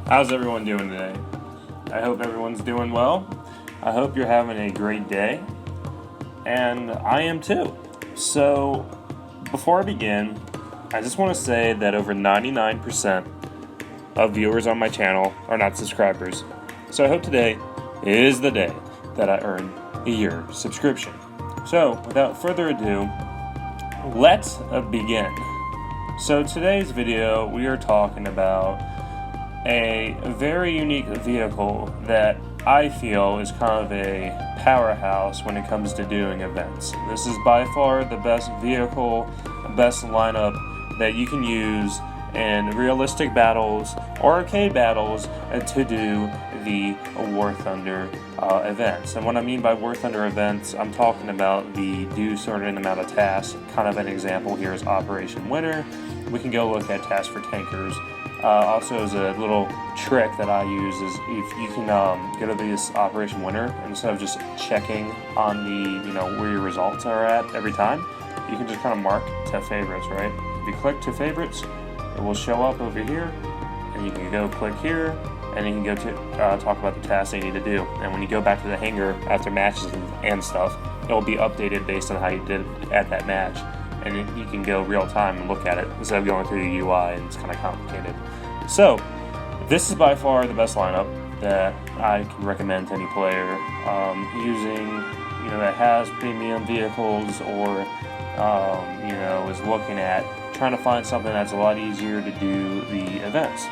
How's everyone doing today? I hope everyone's doing well. I hope you're having a great day. And I am too. So, before I begin, I just want to say that over 99% of viewers on my channel are not subscribers. So I hope today is the day that I earn your subscription. So, without further ado, let's begin. So today's video, we are talking about a very unique vehicle that I feel is kind of a powerhouse when it comes to doing events. This is by far the best vehicle, best lineup that you can use in realistic battles or arcade battles to do the War Thunder events. And what I mean by War Thunder events, I'm talking about the do certain amount of tasks. Kind of an example here is Operation W.I.N.T.E.R. We can go look at tasks for tankers. Also, as a little trick that I use is if you can go to this Operation W.I.N.T.E.R. instead of just checking on the where your results are at every time, you can just kind of mark to favorites, right? If you click to favorites, it will show up over here, and you can go click here, and you can go to talk about the tasks that you need to do. And when you go back to the hangar after matches and stuff, it will be updated based on how you did at that match. And you can go real time and look at it instead of going through the UI, and it's kind of complicated. So, this is by far the best lineup that I can recommend to any player using, that has premium vehicles or, is looking at trying to find something that's a lot easier to do the events.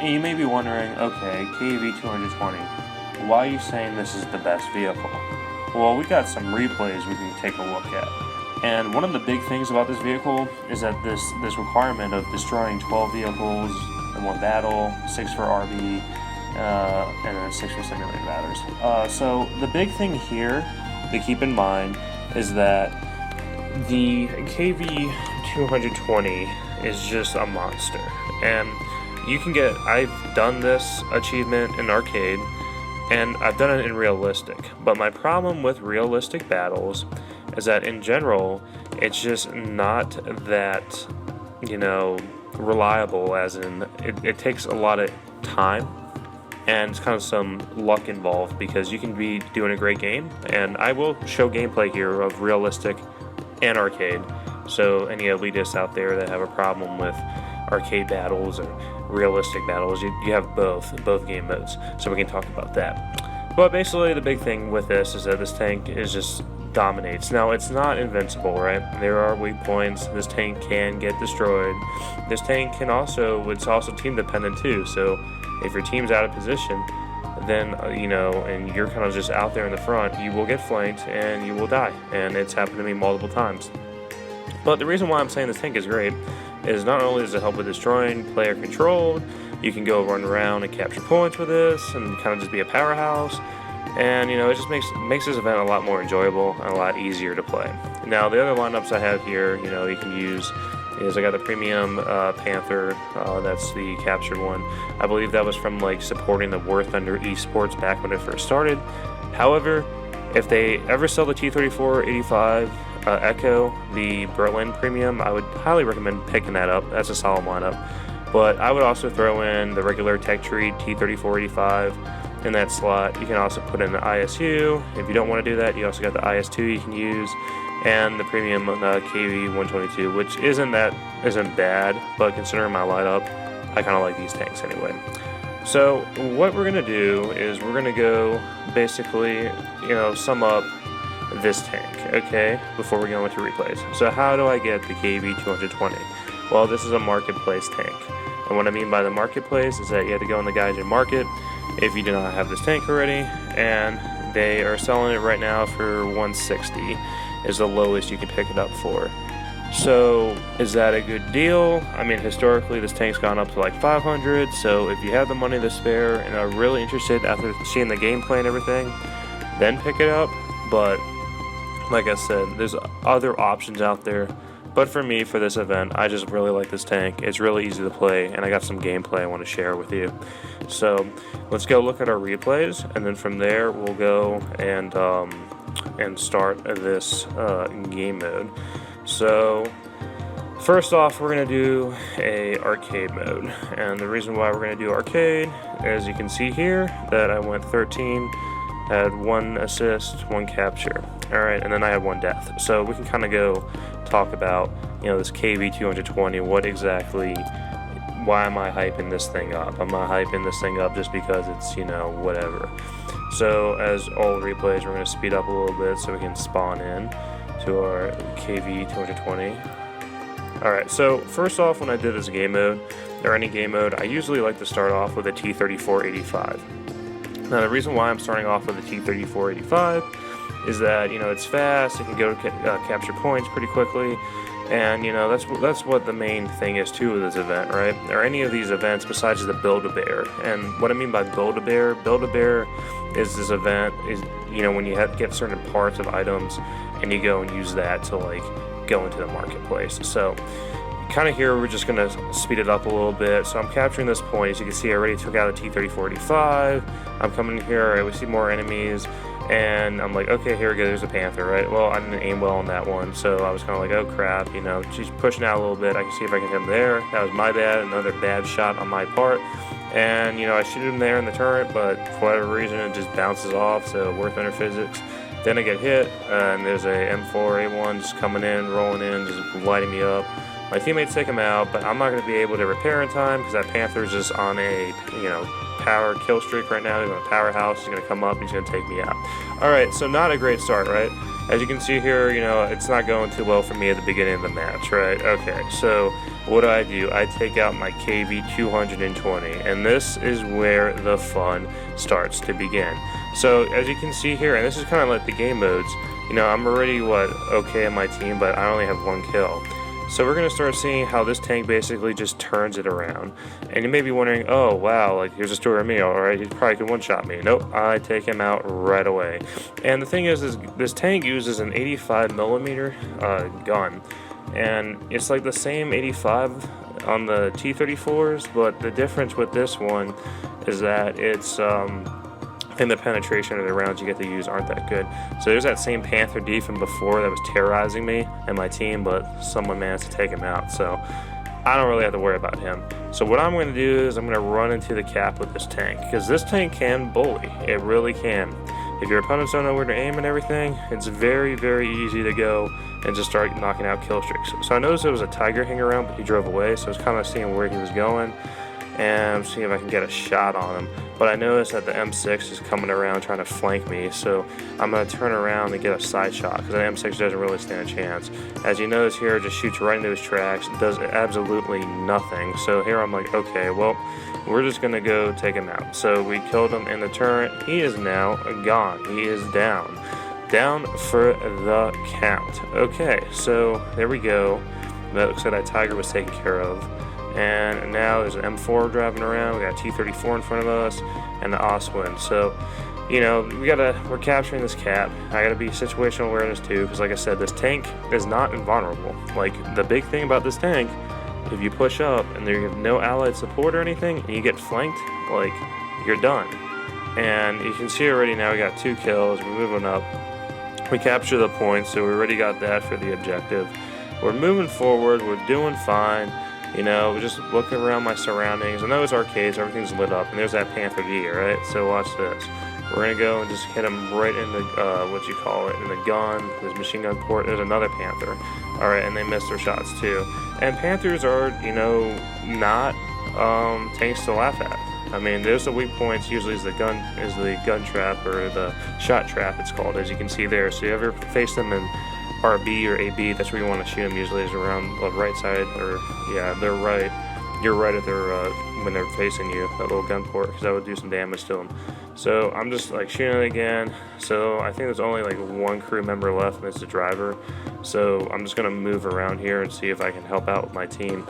And you may be wondering, okay, KV-220, why are you saying this is the best vehicle? Well, we got some replays we can take a look at. And one of the big things about this vehicle is that this requirement of destroying 12 vehicles in one battle, 6 for RB, and then 6 for simulated battles. So the big thing here to keep in mind is that the KV-220 is just a monster. And you can get, I've done this achievement in arcade, and I've done it in realistic. But my problem with realistic battles is that in general, it's just not that, reliable, as in it takes a lot of time and it's kind of some luck involved, because you can be doing a great game, and I will show gameplay here of realistic and arcade. So any elitists out there that have a problem with arcade battles or realistic battles, you have both game modes, so we can talk about that. But basically the big thing with this is that this tank is just dominates. Now, it's not invincible, right? There are weak points. This tank can get destroyed. This tank can it's also team dependent too. So if your team's out of position, then and you're kind of just out there in the front, you will get flanked and you will die. And it's happened to me multiple times. But the reason why I'm saying this tank is great is not only does it help with destroying player controlled, you can go run around and capture points with this and kind of just be a powerhouse. And it just makes this event a lot more enjoyable and a lot easier to play. Now, the other lineups I have here, you can use is I got the premium Panther. That's the captured one. I believe that was from supporting the War Thunder esports back when it first started. However, if they ever sell the T-34-85 Echo, the Berlin premium, I would highly recommend picking that up. That's a solid lineup. But I would also throw in the regular Tech Tree T-34-85 in that slot. You can also put in the ISU. If you don't want to do that, you also got the IS-2 you can use, and the premium KV-122, which isn't bad, but considering my lineup, I kind of like these tanks anyway. So what we're gonna do is we're gonna go basically, sum up this tank, okay, before we go into replays. So how do I get the KV-220? Well, this is a marketplace tank, and what I mean by the marketplace is that you have to go in the Gaijin market if you do not have this tank already, and they are selling it right now for 160 is the lowest you can pick it up for. So is that a good deal? I mean, historically this tank's gone up to 500, so if you have the money to spare and are really interested after seeing the gameplay and everything, then pick it up. But like I said, there's other options out there. But for me, for this event, I just really like this tank. It's really easy to play, and I got some gameplay I want to share with you. So let's go look at our replays, and then from there we'll go and start this game mode. So First off, we're going to do a arcade mode, and the reason why we're going to do arcade, as you can see here, that I went 13, had 1 assist, 1 capture. Alright, and then I had 1 death. So we can kind of go talk about, this KV-220, what exactly, why am I hyping this thing up? I'm not hyping this thing up just because it's, whatever. So as all replays, we're going to speed up a little bit so we can spawn in to our KV-220. Alright, so first off, when I did this game mode, or any game mode, I usually like to start off with a T-34-85. Now the reason why I'm starting off with a T-34-85 is that, it's fast, it can go to capture points pretty quickly, and, that's what the main thing is too with this event, right? Or any of these events besides the Build-A-Bear. And what I mean by Build-A-Bear is this event, is, when you get certain parts of items, and you go and use that to, go into the marketplace. So kind of here we're just going to speed it up a little bit. So I'm capturing this point. As you can see, I already took out a T-34-85. I'm coming here, we see more enemies, and I'm like, okay, here we go, there's a Panther, right? Well, I didn't aim well on that one, so I was kind of like, oh crap, she's pushing out a little bit. I can see if I can hit him there. That was my bad, another bad shot on my part. And, I shoot him there in the turret, but for whatever reason, it just bounces off, so worth under physics. Then I get hit, and there's a M4A1 just coming in, rolling in, just lighting me up. My teammates take him out, but I'm not going to be able to repair in time because that Panther's just on a, power kill streak right now. He's on a powerhouse. He's going to come up, and he's going to take me out. Alright, so not a great start, right? As you can see here, it's not going too well for me at the beginning of the match, right? Okay, so what do? I take out my KV-220, and this is where the fun starts to begin. So as you can see here, and this is kind of like the game modes, I'm already, okay on my team, but I only have 1 kill. So we're going to start seeing how this tank basically just turns it around. And you may be wondering, oh wow, here's a story of me, alright, he probably could one-shot me. Nope, I take him out right away. And the thing is this tank uses an 85mm gun. And it's like the same 85 on the T-34s, but the difference with this one is that it's, and the penetration of the rounds you get to use aren't that good. So there's that same Panther D from before that was terrorizing me and my team, but someone managed to take him out, so I don't really have to worry about him. So what I'm going to do is I'm going to run into the cap with this tank, because this tank can bully. It really can. If your opponents don't know where to aim and everything, it's very, very easy to go and just start knocking out kill streaks. So I noticed there was a Tiger hanging around, but he drove away, so I was kind of seeing where he was going, and I'm seeing if I can get a shot on him. But I noticed that the M6 is coming around trying to flank me, so I'm going to turn around and get a side shot, because the M6 doesn't really stand a chance. As you notice here, it just shoots right into his tracks, does absolutely nothing. So here I'm like, okay, well, we're just going to go take him out. So we killed him in the turret. He is now gone. He is down. Down for the count. Okay, so there we go. That looks like that Tiger was taken care of. And now there's an M4 driving around. We got a T-34 in front of us, and the Oswin. So, we're capturing this cap. I gotta be situational awareness too, because like I said, this tank is not invulnerable. The big thing about this tank, if you push up and there you have no allied support or anything, and you get flanked, you're done. And you can see already now we got 2 kills. We're moving up. We capture the points, so we already got that for the objective. We're moving forward. We're doing fine. We're just looking around my surroundings. I know it's arcades, everything's lit up, and there's that Panther D, right? So watch this. We're gonna go and just hit him right in the, in the gun, his machine gun port. There's another Panther. Alright, and they missed their shots too. And Panthers are, not tanks to laugh at. I mean, there's the weak points, usually is the gun trap, or the shot trap it's called, as you can see there. So you ever face them in RB or AB, that's where you want to shoot them. Usually is around the right side, or they're right. You're right at their when they're facing you, that little gun port, because that would do some damage to them. So I'm just shooting it again. So I think there's only 1 crew member left, and it's the driver. So I'm just gonna move around here and see if I can help out with my team.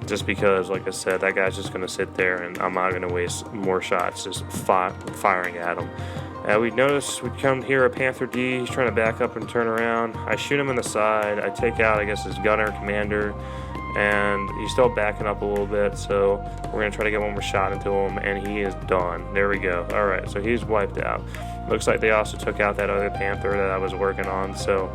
Just because, like I said, that guy's just gonna sit there, and I'm not gonna waste more shots just firing at him. We notice we come here a Panther D, he's trying to back up and turn around. I shoot him in the side, I take out, I guess, his gunner, commander, and he's still backing up a little bit, so we're going to try to get one more shot into him, and he is done. There we go. Alright, so he's wiped out. Looks like they also took out that other Panther that I was working on, so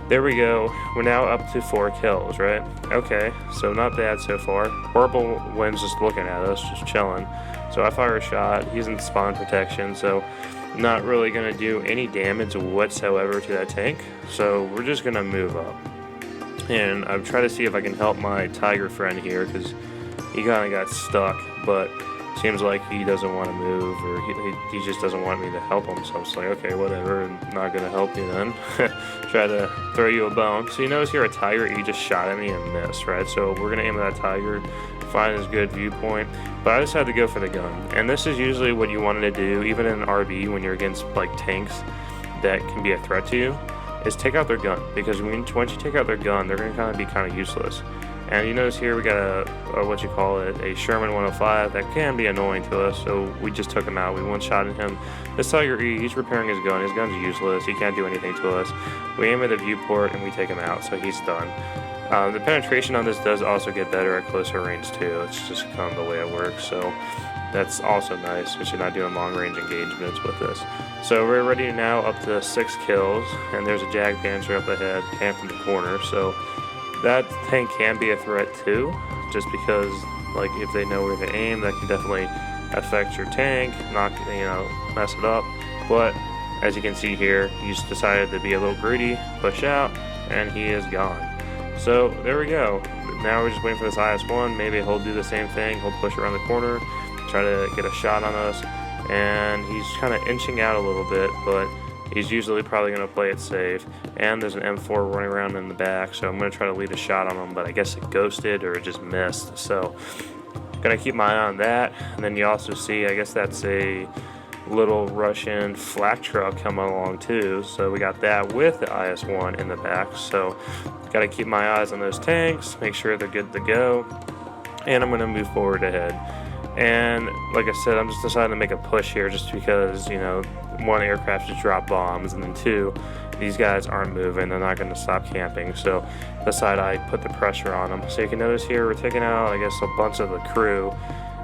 there we go. We're now up to 4 kills, right? Okay, so not bad so far. Horrible Wind's just looking at us, just chilling. So I fire a shot. He's in spawn protection, so not really going to do any damage whatsoever to that tank. So we're just going to move up. And I'm trying to see if I can help my tiger friend here, because he kind of got stuck, but seems like he doesn't want to move, or he just doesn't want me to help him. So I'm just like, okay, whatever, I'm not going to help you then. Try to throw you a bone. So you notice here a tiger, he just shot at me and missed, right? So we're going to aim at that tiger, find his good viewpoint, but I decided to go for the gun. And this is usually what you wanted to do, even in an RB, when you're against like tanks that can be a threat to you, is take out their gun, because once you take out their gun, they're going to be kind of useless. And you notice here we got a Sherman 105 that can be annoying to us, so we just took him out. We one-shotted him. This Tiger E, he's repairing his gun. His gun's useless. He can't do anything to us. We aim at the viewport and we take him out, so he's done. The penetration on this does also get better at closer range too. It's just kind of the way it works, so that's also nice, because you're not doing long-range engagements with this. So we're ready now up to 6 kills, and there's a Jag Panzer up ahead, camped in the corner, so that tank can be a threat too, just because like if they know where to aim, that can definitely affect your tank, mess it up. But as you can see here, he's decided to be a little greedy, push out, and he is gone. So there we go. Now we're just waiting for this IS-1. Maybe he'll do the same thing. He'll push around the corner, try to get a shot on us, and he's kind of inching out a little bit, but he's usually probably going to play it safe. And there's an M4 running around in the back, so I'm going to try to lead a shot on him, but I guess it ghosted or it just missed. So going to keep my eye on that. And then you also see, I guess that's a little Russian flak truck coming along too. So we got that with the IS-1 in the back. So got to keep my eyes on those tanks, make sure they're good to go. And I'm going to move forward ahead. And like I said, I'm just deciding to make a push here just because, one, aircraft just dropped bombs, and then two, these guys aren't moving. They're not going to stop camping. So decide I put the pressure on them. So you can notice here we're taking out, I guess, a bunch of the crew.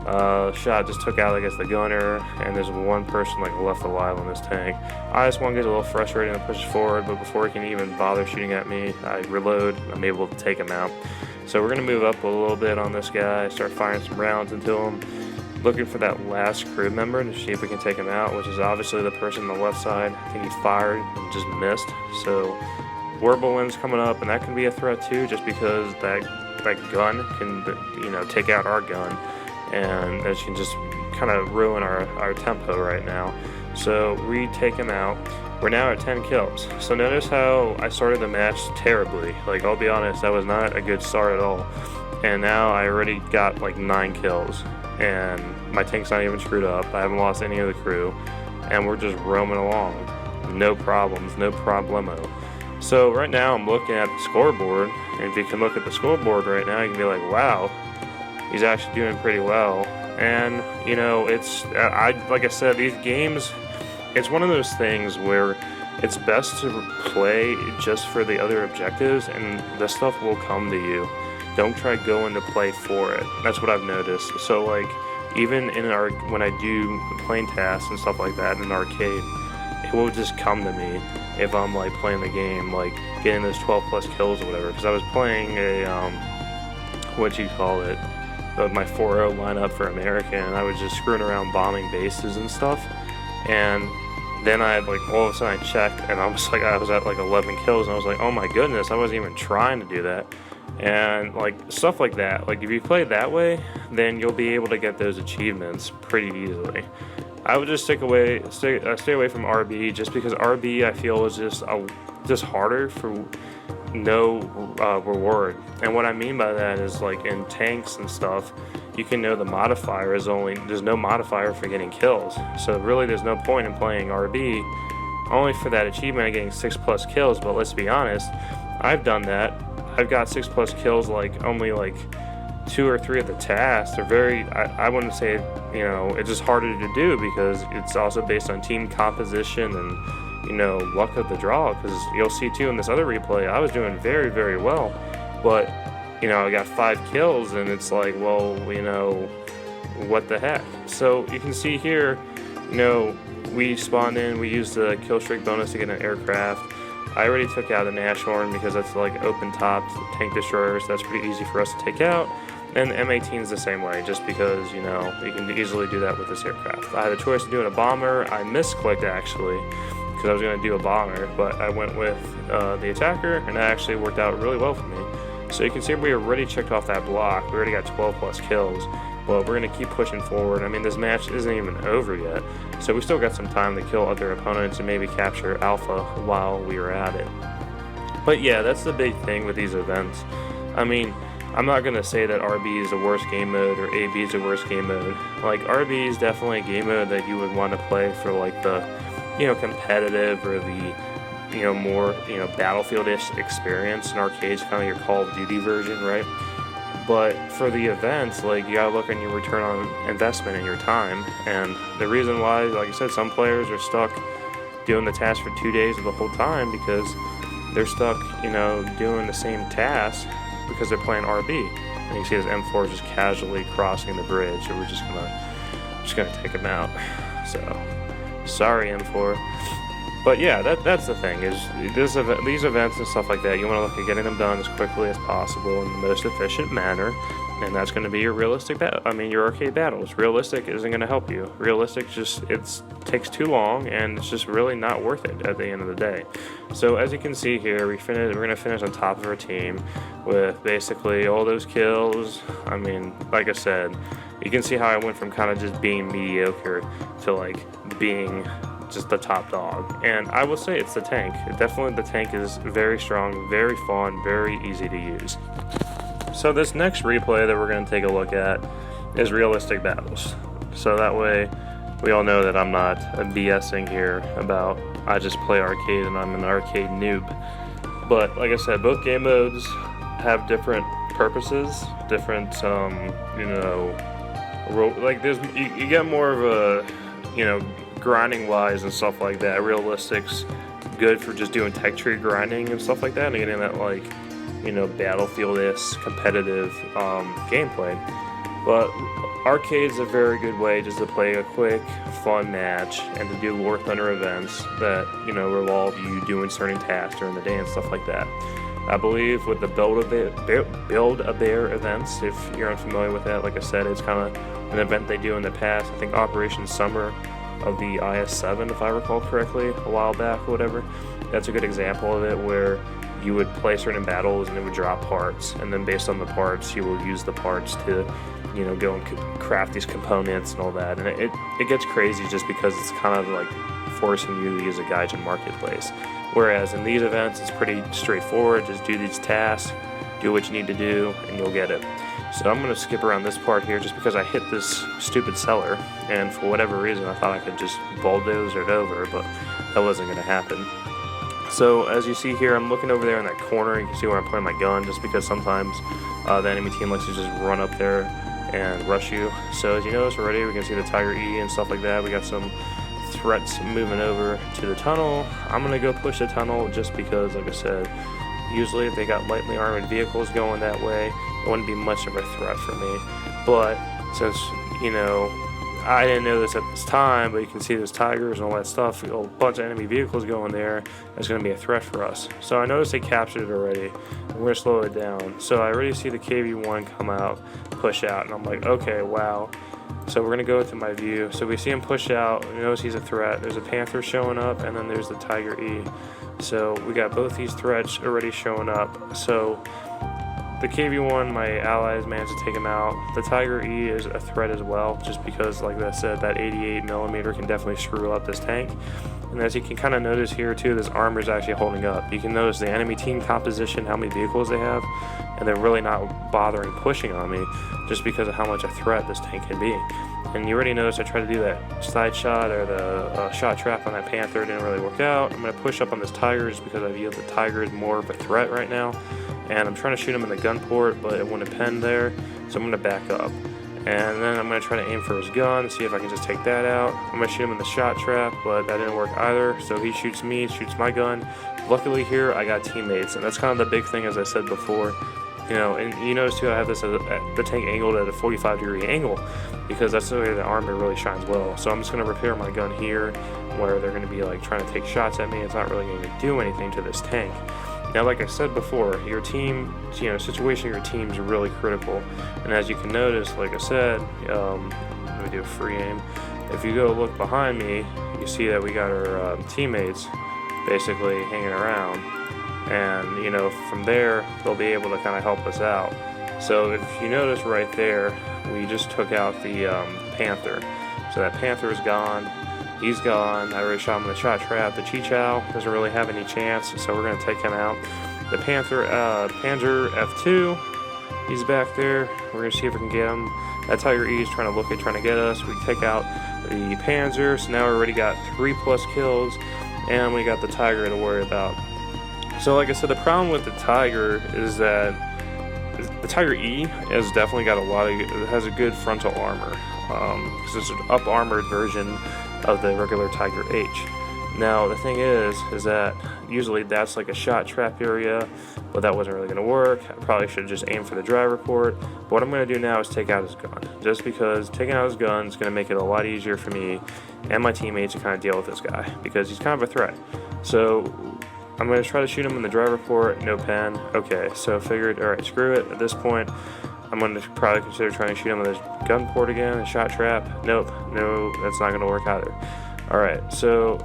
Shot just took out, I guess, the gunner, and there's one person left alive on this tank. IS-1 gets a little frustrated and pushes forward, but before he can even bother shooting at me, I reload. I'm able to take him out. So we're going to move up a little bit on this guy, start firing some rounds into him, looking for that last crew member to see if we can take him out, which is obviously the person on the left side. I think he fired and just missed. So Horrible Wind's coming up, and that can be a threat too, just because that gun can, take out our gun, and that can just kind of ruin our tempo right now. So we take him out. We're now at 10 kills. So notice how I started the match terribly. I'll be honest, that was not a good start at all. And now I already got 9 kills. And my tank's not even screwed up. I haven't lost any of the crew. And we're just roaming along. No problems, no problemo. So right now I'm looking at the scoreboard. And if you can look at the scoreboard right now, you can be like, wow, he's actually doing pretty well. And, it's, like I said, these games, it's one of those things where it's best to play just for the other objectives, and the stuff will come to you. Don't try going to play for it. That's what I've noticed. So, even when I do plane tasks and stuff like that in an arcade, it will just come to me if I'm, playing the game, getting those 12 plus kills or whatever. Because I was playing my 4-0 lineup for American, and I was just screwing around bombing bases and stuff. And then I all of a sudden I checked, and I was at 11 kills, and I was like, oh my goodness, I wasn't even trying to do that. And stuff like that, if you play that way, then you'll be able to get those achievements pretty easily. I would just stay away from RB, just because RB I feel is just harder for no reward. And what I mean by that is in tanks and stuff, you can know the modifier is there's no modifier for getting kills. So really there's no point in playing RB only for that achievement of getting 6 plus kills. But let's be honest, I've done that. I've got 6 plus kills only 2 or 3 of the tasks. They're very, I wouldn't say, it's just harder to do because it's also based on team composition and luck of the draw. Because you'll see too in this other replay, I was doing very, very well, but you know, I got 5 kills, and it's like, well, you know, what the heck? So you can see here, you know, we spawned in, we used the kill streak bonus to get an aircraft. I already took out the Nashorn because that's like open topped tank destroyers. That's pretty easy for us to take out. And the M18 is the same way, just because, you know, you can easily do that with this aircraft. I had a choice of doing a bomber. I misclicked actually, because I was going to do a bomber, but I went with the attacker, and that actually worked out really well for me. So you can see we already checked off that block. We already got 12 plus kills. But we're going to keep pushing forward. I mean, this match isn't even over yet, so we still got some time to kill other opponents and maybe capture Alpha while we are at it. But yeah, that's the big thing with these events. I mean, I'm not going to say that RB is the worst game mode or AB is the worst game mode. Like, RB is definitely a game mode that you would want to play for, like, the, you know, competitive or the, you know, more, you know, Battlefield-ish experience. And Arcade's kind of your Call of Duty version, right? But for the events, like, you gotta look on your return on investment and your time. And the reason why, like I said, some players are stuck doing the task for 2 days of the whole time because they're stuck, you know, doing the same task because they're playing RB. And you see this M4 just casually crossing the bridge, so we're just gonna take him out. So, sorry, M4. But yeah, that's the thing, is these events and stuff like that, you want to look at getting them done as quickly as possible in the most efficient manner, and that's going to be your realistic your arcade battles. Realistic isn't going to help you. Realistic takes too long, and it's just really not worth it at the end of the day. So as you can see here, we're going to finish on top of our team with basically all those kills. I mean, like I said, you can see how I went from kind of just being mediocre to like being just the top dog. And I will say it's the tank. Definitely the tank is very strong, very fun, very easy to use. So this next replay that we're going to take a look at is realistic battles. So that way we all know that I'm not BSing here about I just play arcade and I'm an arcade noob. But like I said, both game modes have different purposes, different you know, like there's you get more of a, you know, grinding wise and stuff like that. Realistic's good for just doing tech tree grinding and stuff like that and getting that, like, you know, Battlefield-ish competitive gameplay. But arcade's a very good way just to play a quick, fun match and to do War Thunder events that, you know, involve you doing certain tasks during the day and stuff like that. I believe with the Build-A-Bear events, if you're unfamiliar with that, like I said, it's kind of an event they do in the past. I think Operation Summer of the IS-7, if I recall correctly, a while back or whatever. That's a good example of it, where you would play certain battles and it would drop parts, and then based on the parts, you will use the parts to, you know, go and craft these components and all that. And it gets crazy just because it's kind of like forcing you to use a Gaijin marketplace. Whereas in these events, it's pretty straightforward. Just do these tasks, do what you need to do, and you'll get it. So I'm going to skip around this part here just because I hit this stupid cellar, and for whatever reason I thought I could just bulldoze it over, but that wasn't going to happen. So as you see here, I'm looking over there in that corner. You can see where I'm pointing my gun, just because sometimes the enemy team likes to just run up there and rush you. So as you notice already, we can see the Tiger E and stuff like that. We got some threats moving over to the tunnel. I'm going to go push the tunnel just because, like I said, usually if they got lightly armored vehicles going that way, it wouldn't be much of a threat for me. But since, you know, I didn't know this at this time, but you can see those Tigers and all that stuff, a bunch of enemy vehicles going there, it's going to be a threat for us. So I noticed they captured it already. We're going to slow it down. So I already see the KV-1 come out, push out, and I'm like, okay, wow. So we're going to go into my view. So we see him push out. We notice he's a threat. There's a Panther showing up, and then there's the Tiger E. So we got both these threats already showing up. So the KV-1, my allies managed to take him out. The Tiger E is a threat as well, just because, like I said, that 88mm can definitely screw up this tank. And as you can kind of notice here too, this armor is actually holding up. You can notice the enemy team composition, how many vehicles they have, and they're really not bothering pushing on me just because of how much a threat this tank can be. And you already noticed I tried to do that side shot or the shot trap on that Panther. It didn't really work out. I'm going to push up on this Tiger just because I feel the Tiger is more of a threat right now. And I'm trying to shoot him in the gun port, but it wouldn't pen there, so I'm going to back up. And then I'm going to try to aim for his gun, see if I can just take that out. I'm going to shoot him in the shot trap, but that didn't work either. So he shoots me, shoots my gun. Luckily here, I got teammates, and that's kind of the big thing, as I said before. You know, and you notice too, I have this the tank angled at a 45-degree angle because that's the way the armor really shines well. So I'm just going to repair my gun here where they're going to be like trying to take shots at me. It's not really going to do anything to this tank. Now, like I said before, your team, situation of your team is really critical. And as you can notice, like I said, let me do a free aim. If you go look behind me, you see that we got our teammates basically hanging around. And, you know, from there, they'll be able to kind of help us out. So if you notice right there, we just took out the Panther. So that Panther is gone. He's gone. I already shot him with a shot trap. The Chi-Chow doesn't really have any chance, so we're going to take him out. The Panther, Panzer F2, he's back there. We're going to see if we can get him. That Tiger E is trying to get us. We take out the Panzer, so now we already got 3+ kills, and we got the Tiger to worry about. So like I said, the problem with the Tiger is that the Tiger E has definitely got it has a good frontal armor, because it's an up-armored version of the regular Tiger H. Now the thing is that usually that's like a shot trap area, but that wasn't really going to work. I probably should have just aimed for the driver port. But what I'm going to do now is take out his gun, just because taking out his gun is going to make it a lot easier for me and my teammates to kind of deal with this guy, because he's kind of a threat. So I'm going to try to shoot him in the driver port, no pen. Okay, so figured, alright, screw it. At this point, I'm going to probably consider trying to shoot him with his gun port again, a shot trap. Nope, no, that's not going to work either. Alright, so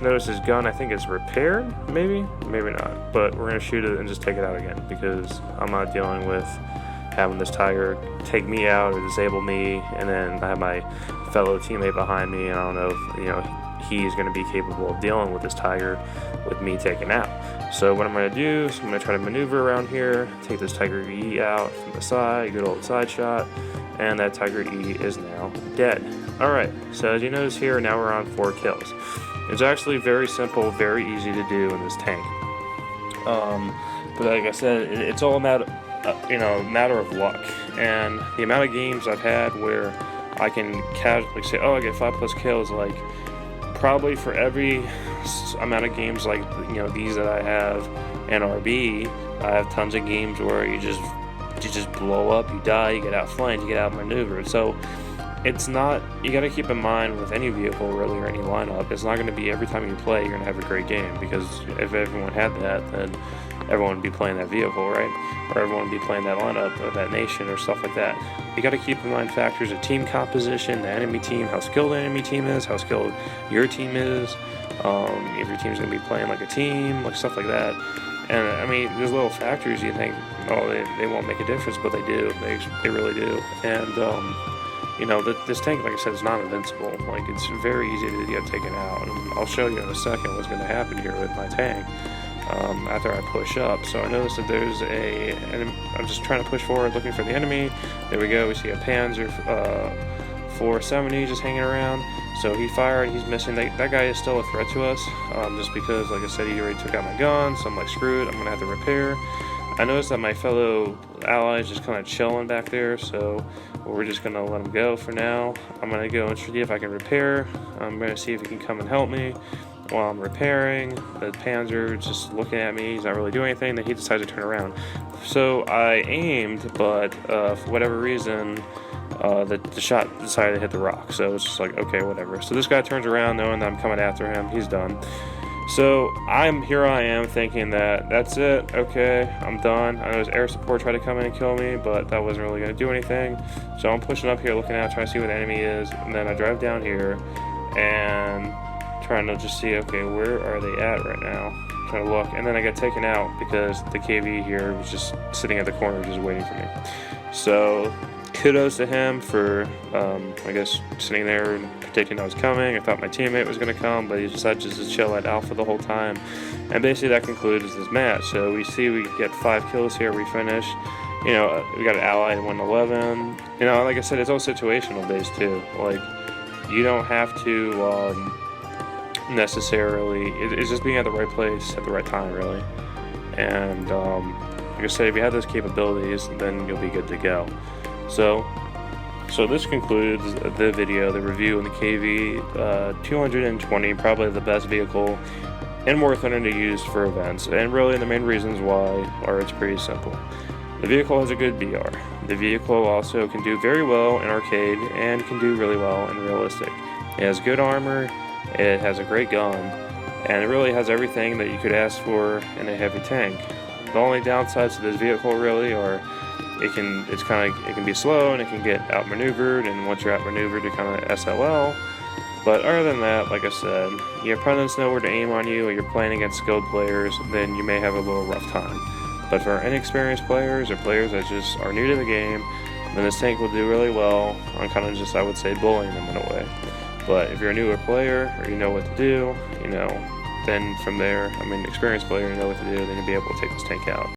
notice his gun, I think it's repaired, maybe not. But we're going to shoot it and just take it out again, because I'm not dealing with having this Tiger take me out or disable me, and then I have my fellow teammate behind me, and I don't know if, he's going to be capable of dealing with this Tiger with me taken out. So what I'm going to do is I'm going to try to maneuver around here, take this Tiger E out from the side, good old side shot, and that Tiger E is now dead. Alright, so as you notice here, now we're on 4 kills. It's actually very simple, very easy to do in this tank. But like I said, it's all about matter of luck, and the amount of games I've had where I can casually say, oh, I get 5+ kills, like probably for every amount of games like these that I have NRB, I have tons of games where you just blow up, you die, you get outflanked, you get outmaneuvered. So it's not, you got to keep in mind with any vehicle really, or any lineup, it's not going to be every time you play you're going to have a great game, because if everyone had that, then everyone would be playing that vehicle, right? Or everyone would be playing that lineup or that nation or stuff like that. You got to keep in mind factors of team composition, the enemy team, how skilled the enemy team is, how skilled your team is, if your team's going to be playing like a team, like stuff like that. And I mean, there's little factors you think, oh, they won't make a difference, but they do. They really do. And this tank, like I said, is not invincible. Like, it's very easy to get taken out, and I'll show you in a second what's going to happen here with my tank after I push up. So I noticed that there's and I'm just trying to push forward, looking for the enemy. There we go. We see a Panzer 470 just hanging around. So he fired. He's missing. That guy is still a threat to us, just because, like I said, he already took out my gun. So I'm like, screw it. I'm gonna have to repair. I noticed that my fellow allies just kind of chilling back there, so we're just going to let him go for now. I'm going to go and see if I can repair. I'm going to see if he can come and help me while I'm repairing. The Panzer is just looking at me. He's not really doing anything. Then he decides to turn around. So I aimed, but for whatever reason, the shot decided to hit the rock. So it's just like, okay, whatever. So this guy turns around knowing that I'm coming after him. He's done. So I am thinking that that's it, okay, I'm done. I know his air support tried to come in and kill me, but that wasn't really going to do anything. So I'm pushing up here, looking out, trying to see where the enemy is, and then I drive down here and trying to just see, okay, where are they at right now? Trying to look, and then I get taken out because the KV here was just sitting at the corner just waiting for me. So kudos to him for, I guess, sitting there and predicting I was coming. I thought my teammate was going to come, but he decided just to chill at Alpha the whole time. And basically that concludes this match. So we see we get 5 kills here, we finish. We got an ally at 111. Like I said, it's all situational based too. Like, you don't have to necessarily, it's just being at the right place at the right time, really. And like I said, if you have those capabilities, then you'll be good to go. So this concludes the video, the review on the KV-220, probably the best vehicle in War Thunder to use for events. And really, the main reasons why are it's pretty simple. The vehicle has a good BR. The vehicle also can do very well in arcade and can do really well in realistic. It has good armor, it has a great gun, and it really has everything that you could ask for in a heavy tank. The only downsides to this vehicle really are it can be slow and it can get outmaneuvered, and once you're outmaneuvered you kind of SLL. But other than that, like I said, your opponents know where to aim on you, or you're playing against skilled players, then you may have a little rough time. But for inexperienced players or players that just are new to the game, then this tank will do really well on kind of just, I would say, bullying them in a way. But if you're a newer player or you know what to do, then from there, experienced player, you know what to do, then you'll be able to take this tank out.